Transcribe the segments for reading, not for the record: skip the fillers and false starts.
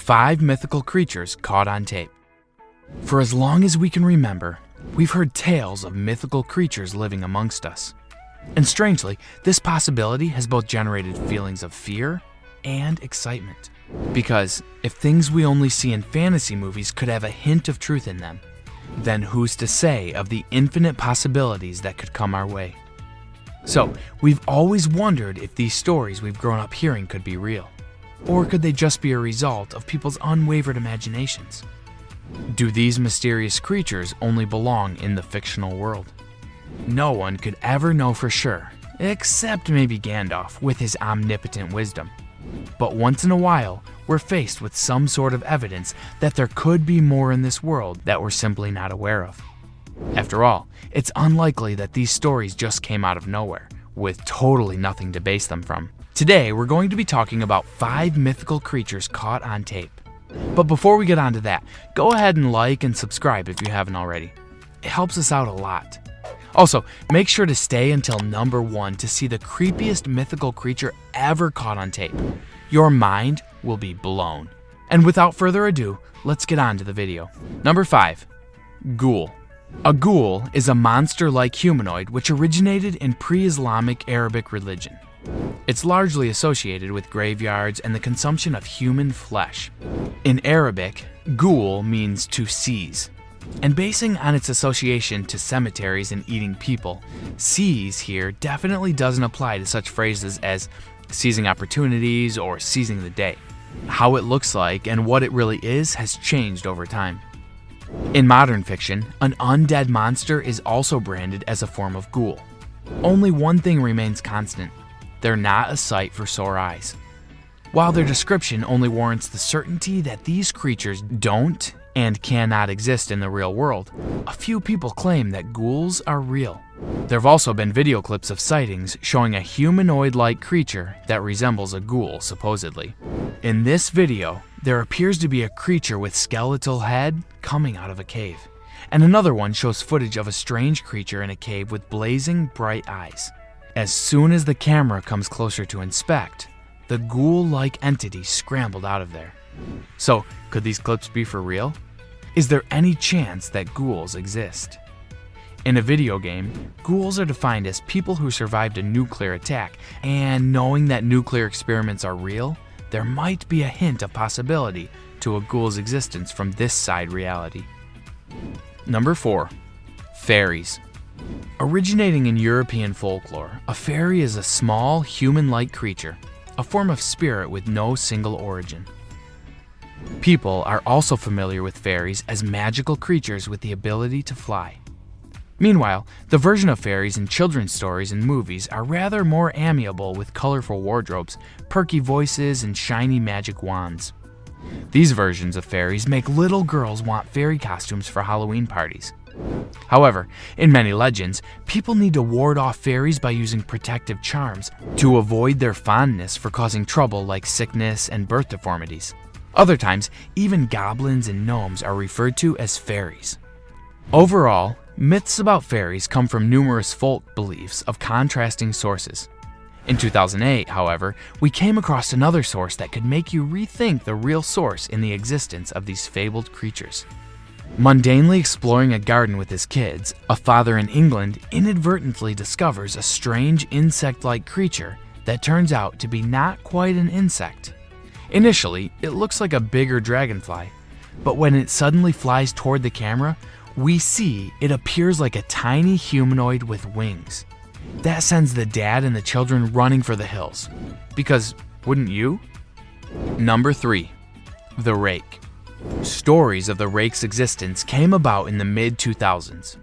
5 mythical creatures caught on tape. For as long as we can remember, we've heard tales of mythical creatures living amongst us. And strangely, this possibility has both generated feelings of fear and excitement. Because if things we only see in fantasy movies could have a hint of truth in them, then who's to say of the infinite possibilities that could come our way? So, we've always wondered if these stories we've grown up hearing could be real. Or could they just be a result of people's unwavered imaginations? Do these mysterious creatures only belong in the fictional world? No one could ever know for sure, except maybe Gandalf with his omnipotent wisdom. But once in a while, we're faced with some sort of evidence that there could be more in this world that we're simply not aware of. After all, it's unlikely that these stories just came out of nowhere, with totally nothing to base them from. Today, we're going to be talking about 5 mythical creatures caught on tape. But before we get on to that, go ahead and like and subscribe if you haven't already. It helps us out a lot. Also, make sure to stay until number 1 to see the creepiest mythical creature ever caught on tape. Your mind will be blown. And without further ado, let's get on to the video. Number 5. Ghoul. A ghoul is a monster-like humanoid which originated in pre-Islamic Arabic religion. It's largely associated with graveyards and the consumption of human flesh. In Arabic, ghoul means to seize. And basing on its association to cemeteries and eating people, seize here definitely doesn't apply to such phrases as seizing opportunities or seizing the day. How it looks like and what it really is has changed over time. In modern fiction, an undead monster is also branded as a form of ghoul. Only one thing remains constant: they're not a sight for sore eyes. While their description only warrants the certainty that these creatures don't and cannot exist in the real world, a few people claim that ghouls are real. There have also been video clips of sightings showing a humanoid-like creature that resembles a ghoul, supposedly. In this video, there appears to be a creature with skeletal head coming out of a cave, and another one shows footage of a strange creature in a cave with blazing bright eyes. As soon as the camera comes closer to inspect, the ghoul-like entity scrambled out of there. So, could these clips be for real? Is there any chance that ghouls exist? In a video game, ghouls are defined as people who survived a nuclear attack, and knowing that nuclear experiments are real, there might be a hint of possibility to a ghoul's existence from this side reality. Number 4. Fairies. Originating in European folklore, a fairy is a small, human-like creature, a form of spirit with no single origin. People are also familiar with fairies as magical creatures with the ability to fly. Meanwhile, the version of fairies in children's stories and movies are rather more amiable with colorful wardrobes, perky voices, and shiny magic wands. These versions of fairies make little girls want fairy costumes for Halloween parties. However, in many legends, people need to ward off fairies by using protective charms to avoid their fondness for causing trouble like sickness and birth deformities. Other times, even goblins and gnomes are referred to as fairies. Overall, myths about fairies come from numerous folk beliefs of contrasting sources. In 2008, however, we came across another source that could make you rethink the real source in the existence of these fabled creatures. Mundanely exploring a garden with his kids, a father in England inadvertently discovers a strange insect-like creature that turns out to be not quite an insect. Initially, it looks like a bigger dragonfly, but when it suddenly flies toward the camera, we see it appears like a tiny humanoid with wings. That sends the dad and the children running for the hills. Because wouldn't you? Number 3. The Rake. Stories of the Rake's existence came about in the mid-2000s.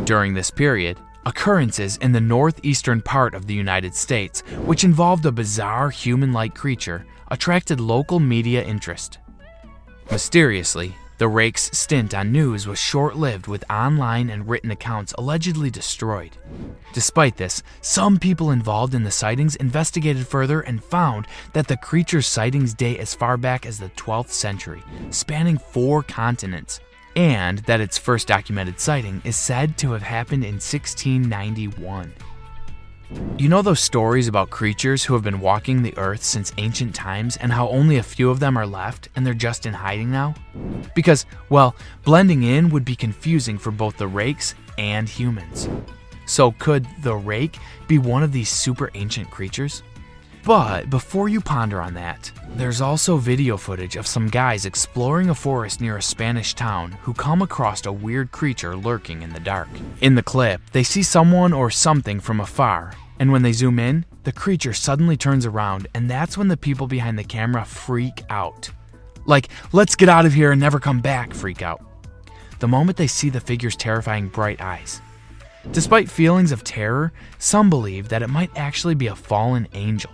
During this period, occurrences in the northeastern part of the United States, which involved a bizarre human-like creature, attracted local media interest. Mysteriously, the Rake's stint on news was short-lived, with online and written accounts allegedly destroyed. Despite this, some people involved in the sightings investigated further and found that the creature's sightings date as far back as the 12th century, spanning 4 continents, and that its first documented sighting is said to have happened in 1691. You know those stories about creatures who have been walking the earth since ancient times and how only a few of them are left and they're just in hiding now? Because, well, blending in would be confusing for both the rakes and humans. So could the rake be one of these super ancient creatures? But before you ponder on that, there's also video footage of some guys exploring a forest near a Spanish town who come across a weird creature lurking in the dark. In the clip, they see someone or something from afar, and when they zoom in, the creature suddenly turns around, and that's when the people behind the camera freak out. Like, let's get out of here and never come back freak out. The moment they see the figure's terrifying bright eyes. Despite feelings of terror, some believe that it might actually be a fallen angel.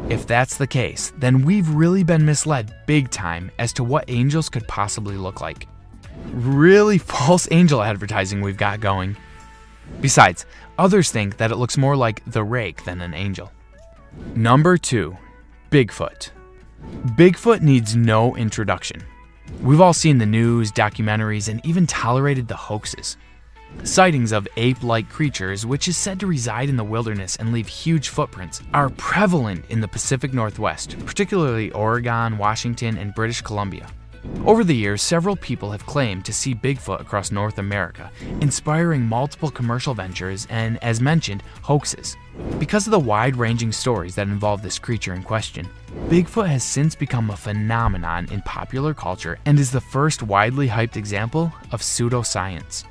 If that's the case, then we've really been misled big time as to what angels could possibly look like. Really false angel advertising we've got going. Besides, others think that it looks more like the rake than an angel. Number 2, Bigfoot. Bigfoot needs no introduction. We've all seen the news, documentaries, and even tolerated the hoaxes. Sightings of ape-like creatures, which is said to reside in the wilderness and leave huge footprints, are prevalent in the Pacific Northwest, particularly Oregon, Washington, and British Columbia. Over the years, several people have claimed to see Bigfoot across North America, inspiring multiple commercial ventures and, as mentioned, hoaxes. Because of the wide-ranging stories that involve this creature in question, Bigfoot has since become a phenomenon in popular culture and is the first widely hyped example of pseudoscience.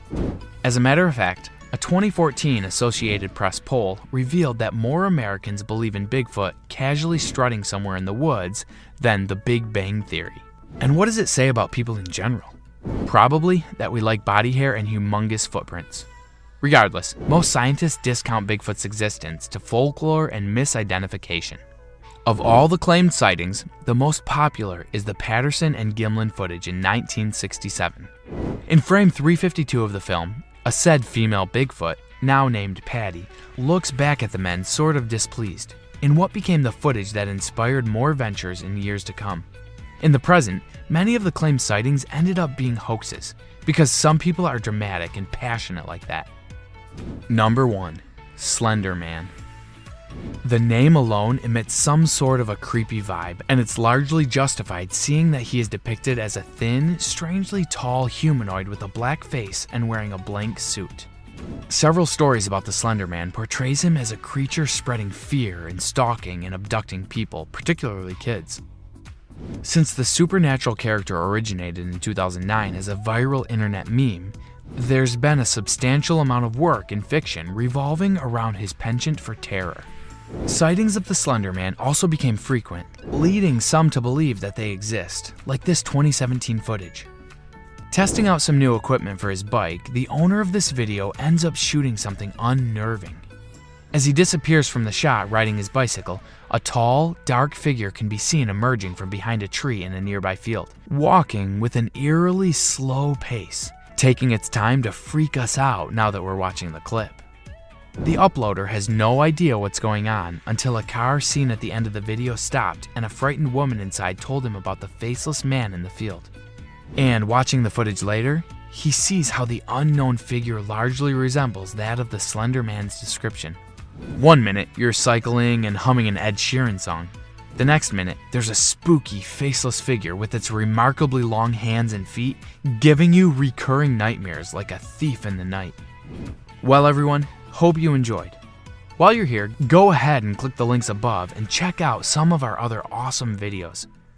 As a matter of fact, a 2014 Associated Press poll revealed that more Americans believe in Bigfoot casually strutting somewhere in the woods than the Big Bang Theory. And what does it say about people in general? Probably that we like body hair and humongous footprints. Regardless, most scientists discount Bigfoot's existence to folklore and misidentification. Of all the claimed sightings, the most popular is the Patterson and Gimlin footage in 1967. In frame 352 of the film, a said female Bigfoot, now named Patty, looks back at the men sort of displeased, in what became the footage that inspired more ventures in years to come. In the present, many of the claimed sightings ended up being hoaxes, because some people are dramatic and passionate like that. Number 1, Slender Man. The name alone emits some sort of a creepy vibe, and it's largely justified seeing that he is depicted as a thin, strangely tall humanoid with a black face and wearing a blank suit. Several stories about the Slender Man portrays him as a creature spreading fear and stalking and abducting people, particularly kids. Since the supernatural character originated in 2009 as a viral internet meme, there's been a substantial amount of work in fiction revolving around his penchant for terror. Sightings of the Slender Man also became frequent, leading some to believe that they exist, like this 2017 footage. Testing out some new equipment for his bike, the owner of this video ends up shooting something unnerving. As he disappears from the shot riding his bicycle, a tall, dark figure can be seen emerging from behind a tree in a nearby field, walking with an eerily slow pace, taking its time to freak us out now that we're watching the clip. The uploader has no idea what's going on until a car seen at the end of the video stopped and a frightened woman inside told him about the faceless man in the field. And watching the footage later, he sees how the unknown figure largely resembles that of the Slender Man's description. One minute, you're cycling and humming an Ed Sheeran song. The next minute, there's a spooky, faceless figure with its remarkably long hands and feet, giving you recurring nightmares like a thief in the night. Well, everyone, hope you enjoyed. While you're here, go ahead and click the links above and check out some of our other awesome videos.